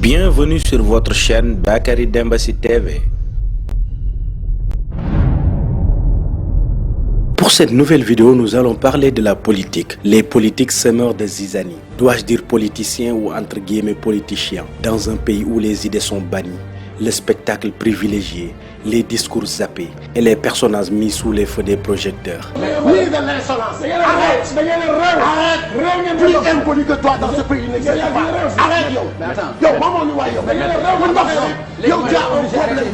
Bienvenue sur votre chaîne Bakary Dembassi TV. Pour cette nouvelle vidéo, nous allons parler de la politique. Les politiques semeurs de zizanie. Dois-je dire politiciens ou entre guillemets politiciens? Dans un pays où les idées sont bannies, le spectacle privilégié, les discours zappés et les personnages mis sous les feux des projecteurs. Ni de l'insolence. Arrête. Arrête. Plus impoli que toi dans ce pays n'existe pas. Arrête, yo. Yo, maman, nous voyons. Yo, tu as un problème.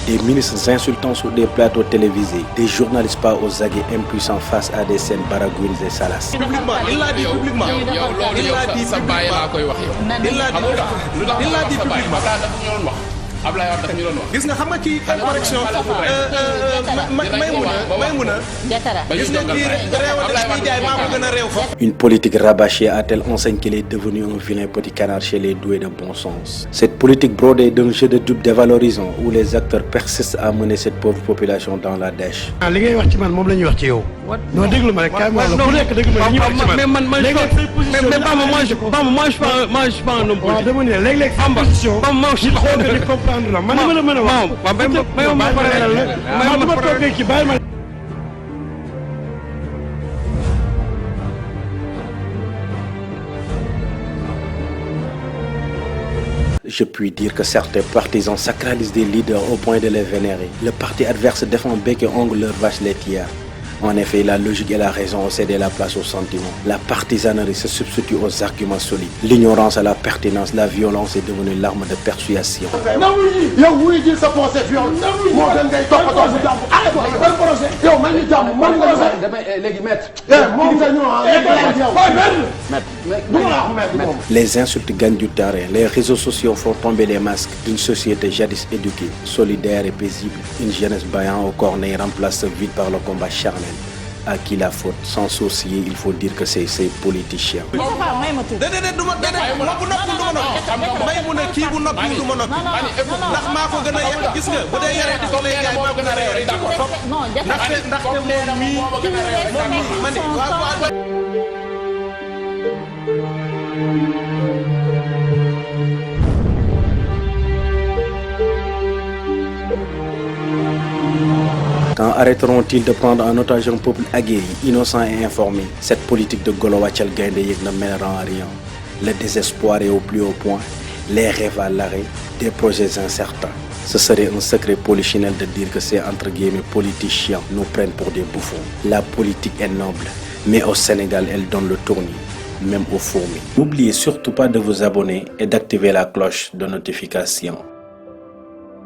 Des ministres insultants sur des plateaux télévisés, des journalistes pas aux aguets impuissants face à des scènes baragouines et salaces. Publiquement, il l'a dit publiquement. Il l'a dit publiquement. gis nga xam nga ci correction Maymuna gis nga kii réew jaay maa ko gën a réew foofu. Une politique rabâchée à telle enseigne qu'il est devenu un vilain petit canard chez les doués de bon sens. Cette politique brodée d'un jeu de dupes dévalorisant où les acteurs persistent à mener cette pauvre population dans la dèche. li ngay wax ci man moom la ñuy wax ci yow. non déglu ma rek kaay ma la ku nekk déglu ma li ñuy wax ci man. mais moi je suis pas un homme politique. waaw dama ne léeg-léeg position. je crois que di comprendre la man li ma la mën a wax. ma toogee ci bàyyi ma. Je puis dire que certains partisans sacralisent des leaders au point de les vénérer. Le parti adverse défend bec et ongle leur vache laitière. En effet, la logique et la raison ont cédé la place aux sentiments. La partisanerie se substitue aux arguments solides. L'ignorance à la pertinence, la violence est devenue l'arme de persuasion. Les insultes gagnent du terrain. Les réseaux sociaux font tomber les masques d'une société jadis éduquée, solidaire et paisible. Une jeunesse baillant au cornet remplace ce vide par le combat charnel. À qui la faute? Sans sourciller, il faut dire que c'est ces politiciens. Quand arrêteront-ils de prendre en otage un peuple aguerri, innocent et informé? Cette politique de Golo Wachal Gaïndé ne mènera à rien. Le désespoir est au plus haut point, les rêves à l'arrêt, des projets incertains. Ce serait un secret polichinelle de dire que ces entre guillemets politiciens nous prennent pour des bouffons. La politique est noble, mais au Sénégal, elle donne le tournis, même aux fourmis. N'oubliez surtout pas de vous abonner et d'activer la cloche de notification.